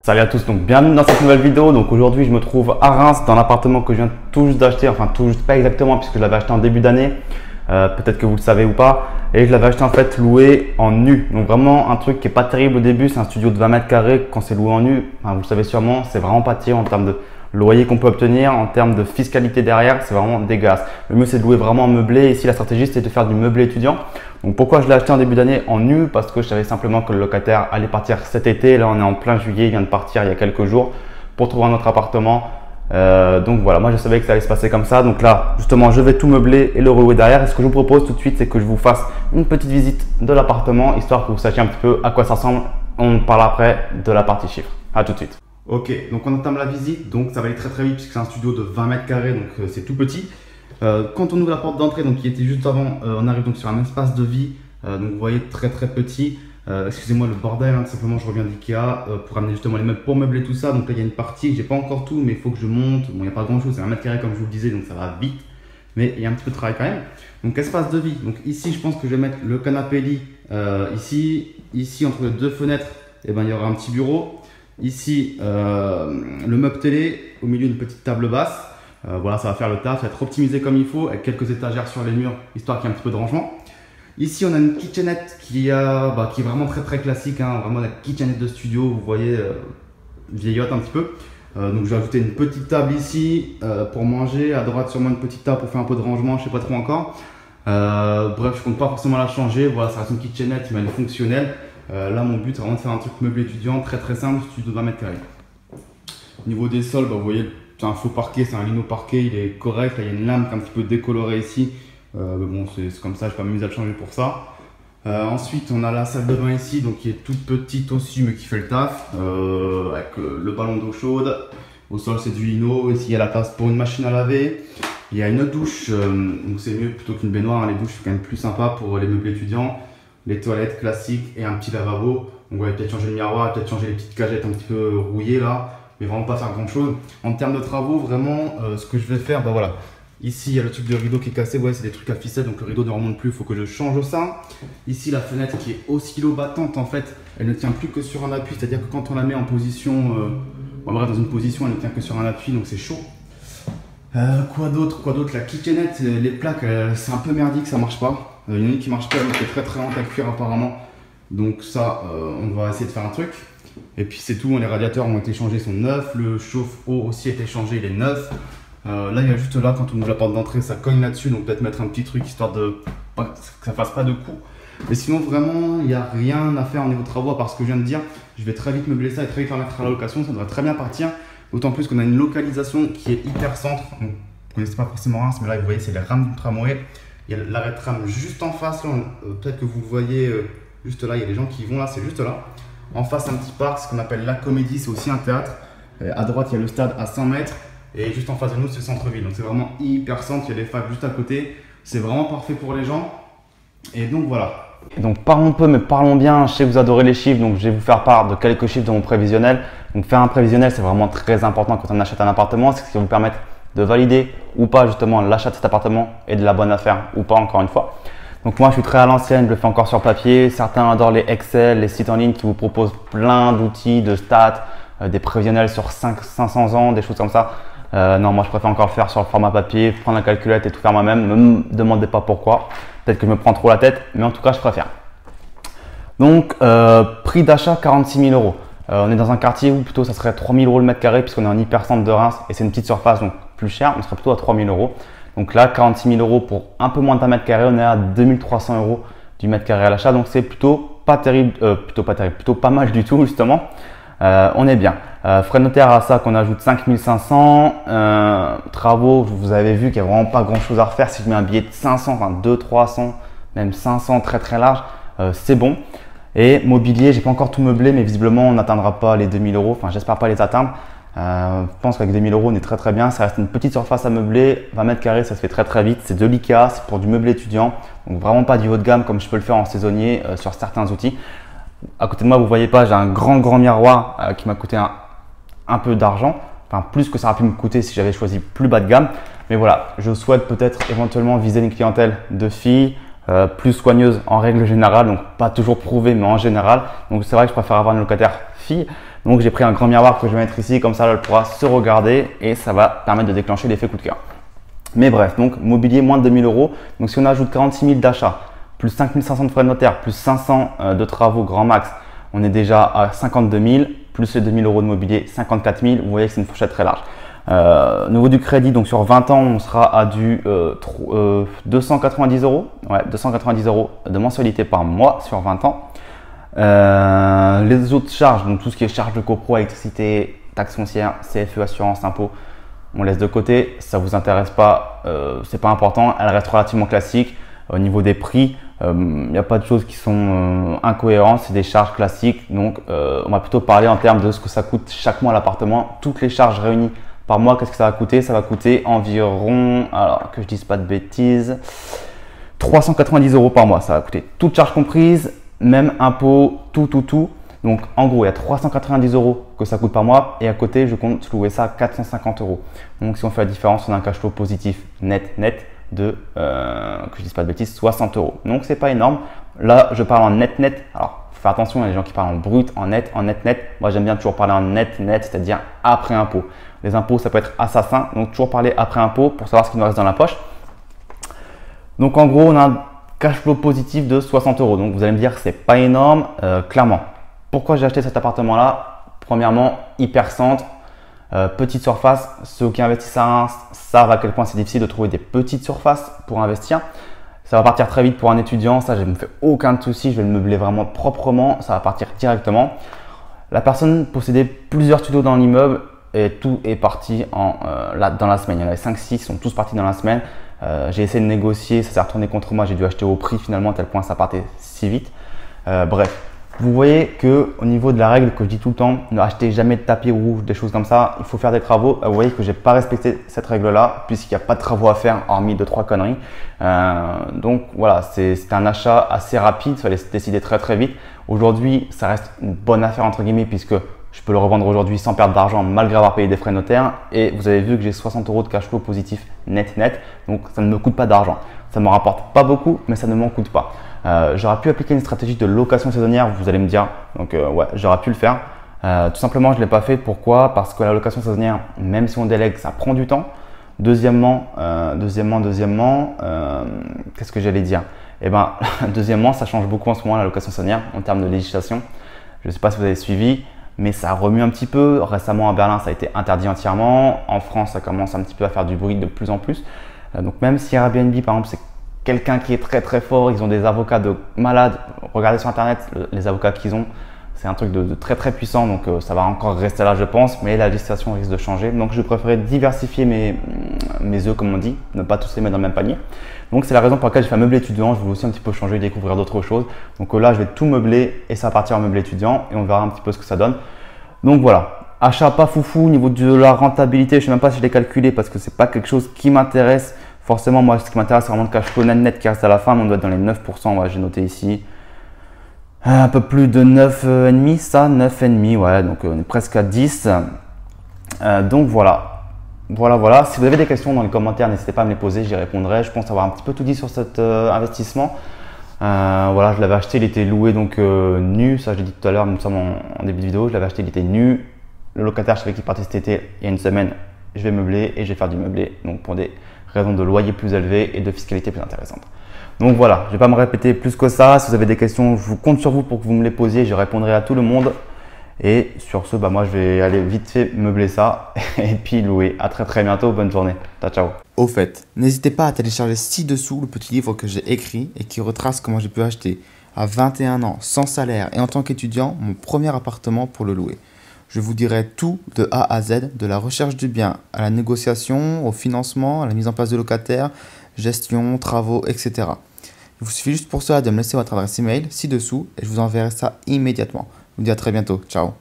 Salut à tous, donc bienvenue dans cette nouvelle vidéo. Donc aujourd'hui je me trouve à Reims dans l'appartement que je viens tout juste d'acheter, enfin tout juste pas exactement puisque je l'avais acheté en début d'année, peut-être que vous le savez ou pas, et je l'avais acheté en fait loué en nu. Donc vraiment un truc qui est pas terrible au début, c'est un studio de 20 mètres carrés quand c'est loué en nu, enfin, vous le savez sûrement, c'est vraiment pas terrible en termes de loyer qu'on peut obtenir, en termes de fiscalité derrière, c'est vraiment dégueulasse. Le mieux c'est de louer vraiment en meublé. Ici la stratégie c'est de faire du meublé étudiant. Donc pourquoi je l'ai acheté en début d'année en nu? Parce que je savais simplement que le locataire allait partir cet été. Là on est en plein juillet, il vient de partir il y a quelques jours pour trouver un autre appartement. Donc voilà, moi je savais que ça allait se passer comme ça. Donc là justement je vais tout meubler et le relouer derrière. Et ce que je vous propose tout de suite c'est que je vous fasse une petite visite de l'appartement histoire que vous sachiez un petit peu à quoi ça ressemble. On parle après de la partie chiffres. À tout de suite. Ok, donc on entame la visite, donc ça va aller très vite puisque c'est un studio de 20 mètres carrés, donc c'est tout petit. Quand on ouvre la porte d'entrée, donc qui était juste avant, on arrive donc sur un espace de vie, donc vous voyez très petit. Excusez-moi le bordel, hein, simplement je reviens d'Ikea pour amener justement les meubles pour meubler tout ça. Donc là il y a une partie, j'ai pas encore tout, mais il faut que je monte. Bon, il n'y a pas grand chose, c'est 1 mètre carré comme je vous le disais, donc ça va vite, mais il y a un petit peu de travail quand même. Donc espace de vie, donc ici je pense que je vais mettre le canapé lit ici entre les deux fenêtres, et ben, il y aura un petit bureau. Ici, le meuble télé, au milieu d'une petite table basse. Voilà, ça va faire le taf, ça va être optimisé comme il faut, avec quelques étagères sur les murs, histoire qu'il y ait un petit peu de rangement. Ici, on a une kitchenette qui est vraiment très classique, hein, vraiment la kitchenette de studio, vous voyez, vieillotte un petit peu. Donc, je vais ajouter une petite table ici pour manger. À droite, sûrement une petite table pour faire un peu de rangement, je ne sais pas trop encore. Bref, je compte pas forcément la changer. Voilà, ça reste une kitchenette, mais elle est fonctionnelle. Là, mon but, c'est vraiment de faire un truc meublé étudiant, très simple, studio de 20 mètres carrés. Au niveau des sols, vous voyez, c'est un faux parquet, c'est un lino parquet, il est correct. Là, il y a une lame qui est un petit peu décolorée ici. Mais bon, c'est comme ça, je ne vais pas m'amuser à le changer pour ça. Ensuite, on a la salle de bain ici, donc qui est toute petite aussi, mais qui fait le taf, avec le ballon d'eau chaude. Au sol, c'est du lino. Ici, il y a la place pour une machine à laver. Il y a une douche, donc c'est mieux plutôt qu'une baignoire. Hein. Les douches, c'est quand même plus sympa pour les meubles étudiants. Les toilettes classiques et un petit lavabo. Donc on va peut-être changer le miroir, peut-être changer les petites cagettes un petit peu rouillées là, mais vraiment pas faire grand chose. En termes de travaux, vraiment, ce que je vais faire, bah voilà. Ici, il y a le truc de rideau qui est cassé, ouais, c'est des trucs à ficelle, donc le rideau ne remonte plus, il faut que je change ça. Ici, la fenêtre qui est oscillo-battante, en fait, elle ne tient plus que sur un appui, c'est-à-dire que quand on la met en position, bref, dans une position, elle ne tient que sur un appui, donc c'est chaud. Quoi d'autre? La kitchenette, les plaques, c'est un peu merdique, ça marche pas. Il y en a une qui marche pas, mais qui est très lente à cuire apparemment. Donc ça, on va essayer de faire un truc. Et puis c'est tout, les radiateurs ont été changés, ils sont neufs. Le chauffe-eau aussi a été changé, il est neuf. Là, il y a juste là, quand on ouvre la porte d'entrée, ça cogne là-dessus. Donc peut-être mettre un petit truc histoire de que ça fasse pas de coups. Mais sinon, vraiment, il n'y a rien à faire au niveau travaux à part ce que je viens de dire. Je vais très vite meubler ça et très vite la mettre à la location. Ça devrait très bien partir. D'autant plus qu'on a une localisation qui est hyper centre. Donc, vous ne connaissez pas forcément Reims, mais là, vous voyez, c'est les rames du tramway. Il y a l'arrêt de tram juste en face. Peut-être que vous le voyez juste là. Il y a des gens qui y vont là, c'est juste là. En face, un petit parc, ce qu'on appelle la Comédie, c'est aussi un théâtre. À droite, il y a le stade à 100 mètres. Et juste en face de nous, c'est le centre-ville. Donc, c'est vraiment hyper centre. Il y a les facs juste à côté. C'est vraiment parfait pour les gens. Et donc, voilà. Donc parlons peu mais parlons bien, je sais que vous adorez les chiffres, donc je vais vous faire part de quelques chiffres de mon prévisionnel. Donc faire un prévisionnel c'est vraiment très important quand on achète un appartement, c'est ce qui va vous permettre de valider ou pas justement l'achat de cet appartement et de la bonne affaire ou pas encore une fois. Donc moi je suis très à l'ancienne, je le fais encore sur papier, certains adorent les Excel, les sites en ligne qui vous proposent plein d'outils, de stats, des prévisionnels sur 500 ans, des choses comme ça. Non, moi je préfère encore le faire sur le format papier, prendre la calculette et tout faire moi-même. Ne me demandez pas pourquoi. Peut-être que je me prends trop la tête, mais en tout cas je préfère. Donc prix d'achat 46 000 euros. On est dans un quartier où plutôt ça serait 3 000 euros le mètre carré puisqu'on est en hyper centre de Reims et c'est une petite surface donc plus cher. On serait plutôt à 3 000 euros. Donc là 46 000 euros pour un peu moins d'un mètre carré, on est à 2 300 euros du mètre carré à l'achat. Donc c'est plutôt pas terrible, plutôt pas mal du tout justement. On est bien. Frais de notaire à ça qu'on ajoute 5 500. Travaux, vous avez vu qu'il n'y a vraiment pas grand chose à refaire. Si je mets un billet de 500, enfin 200, 300, même 500 très large, c'est bon. Et mobilier, j'ai pas encore tout meublé, mais visiblement on n'atteindra pas les 2000 euros. Enfin, j'espère pas les atteindre. Je pense qu'avec 2000 euros, on est très bien. Ça reste une petite surface à meubler, 20 mètres carrés, ça se fait très vite. C'est de l'IKEA, c'est pour du meublé étudiant. Donc vraiment pas du haut de gamme comme je peux le faire en saisonnier sur certains outils. À côté de moi, vous voyez pas, j'ai un grand miroir qui m'a coûté un peu d'argent, enfin plus que ça aurait pu me coûter si j'avais choisi plus bas de gamme. Mais voilà, je souhaite peut-être éventuellement viser une clientèle de filles plus soigneuses en règle générale, donc pas toujours prouvée mais en général. Donc c'est vrai que je préfère avoir une locataire fille. Donc j'ai pris un grand miroir que je vais mettre ici, comme ça là, elle pourra se regarder et ça va permettre de déclencher l'effet coup de cœur. Mais bref, donc mobilier moins de 2000 euros. Donc si on ajoute 46 000 d'achat, plus 5500 de frais de notaire, plus 500 de travaux grand max, on est déjà à 52 000, plus les 2000 euros de mobilier, 54 000. Vous voyez que c'est une fourchette très large. Au niveau du crédit, donc sur 20 ans, on sera à du 290 euros. Ouais, 290 euros de mensualité par mois sur 20 ans. Les autres charges, donc tout ce qui est charges de copro, électricité, taxes foncières, CFE, assurance, impôts, on laisse de côté. Ça ne vous intéresse pas, c'est pas important. Elle reste relativement classique. Au niveau des prix, il n'y a pas de choses qui sont incohérentes, c'est des charges classiques. Donc, on va plutôt parler en termes de ce que ça coûte chaque mois à l'appartement. Toutes les charges réunies par mois, qu'est-ce que ça va coûter? Ça va coûter environ, alors que je dise pas de bêtises, 390 euros par mois. Ça va coûter toutes charges comprises, même impôts, tout. Donc, en gros, il y a 390 euros que ça coûte par mois et à côté, je compte louer ça à 450 euros. Donc, si on fait la différence, on a un cash flow positif net de, que je dise pas de bêtises, 60 euros. Donc, c'est pas énorme. Là, je parle en net. Alors, faut faire attention, il y a des gens qui parlent en brut, en net. Moi, j'aime bien toujours parler en net, c'est-à-dire après impôt. Les impôts, ça peut être assassin. Donc, toujours parler après impôt pour savoir ce qui nous reste dans la poche. Donc, en gros, on a un cash flow positif de 60 euros. Donc, vous allez me dire que c'est pas énorme, clairement. Pourquoi j'ai acheté cet appartement-là? Premièrement, hyper centre. Petite surface, ceux qui investissent à Reims savent à quel point c'est difficile de trouver des petites surfaces pour investir. Ça va partir très vite pour un étudiant, ça je ne me fais aucun souci, je vais le meubler vraiment proprement, ça va partir directement. La personne possédait plusieurs studios dans l'immeuble et tout est parti dans la semaine. Il y en avait 5-6, ils sont tous partis dans la semaine. J'ai essayé de négocier, ça s'est retourné contre moi, j'ai dû acheter au prix finalement à tel point ça partait si vite. Bref. Vous voyez qu'au niveau de la règle que je dis tout le temps, ne achetez jamais de tapis rouge, des choses comme ça, il faut faire des travaux. Vous voyez que je n'ai pas respecté cette règle-là puisqu'il n'y a pas de travaux à faire hormis 2-3 conneries. Donc voilà, c'était un achat assez rapide, il fallait se décider très vite. Aujourd'hui, ça reste une bonne affaire entre guillemets puisque je peux le revendre aujourd'hui sans perdre d'argent malgré avoir payé des frais notaires. Et vous avez vu que j'ai 60 euros de cash flow positif net. Donc ça ne me coûte pas d'argent. Ça ne me rapporte pas beaucoup, mais ça ne m'en coûte pas. J'aurais pu appliquer une stratégie de location saisonnière, vous allez me dire. Donc ouais, j'aurais pu le faire. Tout simplement, je ne l'ai pas fait. Pourquoi? Parce que la location saisonnière, même si on délègue, ça prend du temps. Deuxièmement, qu'est-ce que j'allais dire? Eh ben, deuxièmement, ça change beaucoup en ce moment la location saisonnière en termes de législation. Je ne sais pas si vous avez suivi, mais ça remue un petit peu. Récemment, à Berlin, ça a été interdit entièrement. En France, ça commence un petit peu à faire du bruit de plus en plus. Donc même si Airbnb, par exemple, c'est quelqu'un qui est très fort, ils ont des avocats de malades. Regardez sur internet les avocats qu'ils ont, c'est un truc de très puissant, donc ça va encore rester là je pense, mais la législation risque de changer. Donc je préférais diversifier mes œufs comme on dit, ne pas tous les mettre dans le même panier. Donc c'est la raison pour laquelle j'ai fait un meublé étudiant, je voulais aussi un petit peu changer, découvrir d'autres choses. Donc là je vais tout meubler et ça va partir en meublé étudiant et on verra un petit peu ce que ça donne. Donc voilà, achat pas foufou, au niveau de la rentabilité, je ne sais même pas si je l'ai calculé parce que c'est pas quelque chose qui m'intéresse. Forcément, moi, ce qui m'intéresse, c'est vraiment le cash flow net qui reste à la fin. On doit être dans les 9%. Ouais, j'ai noté ici un peu plus de 9,5, ça, 9,5. Ouais, donc on est presque à 10. Donc voilà. Si vous avez des questions dans les commentaires, n'hésitez pas à me les poser, j'y répondrai. Je pense avoir un petit peu tout dit sur cet investissement. Voilà, je l'avais acheté, il était loué donc nu. Ça, je l'ai dit tout à l'heure, nous sommes en début de vidéo. Je l'avais acheté, il était nu. Le locataire, je savais qu'il partait cet été. Il y a une semaine, je vais meubler et je vais faire du meublé. Donc pour des raison de loyer plus élevé et de fiscalité plus intéressante. Donc voilà, je ne vais pas me répéter plus que ça. Si vous avez des questions, je vous compte sur vous pour que vous me les posiez. Je répondrai à tout le monde. Et sur ce, moi je vais aller vite fait meubler ça et puis louer. À très bientôt. Bonne journée. Ciao. Au fait, n'hésitez pas à télécharger ci-dessous le petit livre que j'ai écrit et qui retrace comment j'ai pu acheter à 21 ans, sans salaire et en tant qu'étudiant, mon premier appartement pour le louer. Je vous dirai tout de A à Z, de la recherche du bien à la négociation, au financement, à la mise en place de locataires, gestion, travaux, etc. Il vous suffit juste pour cela de me laisser votre adresse email ci-dessous et je vous enverrai ça immédiatement. Je vous dis à très bientôt. Ciao.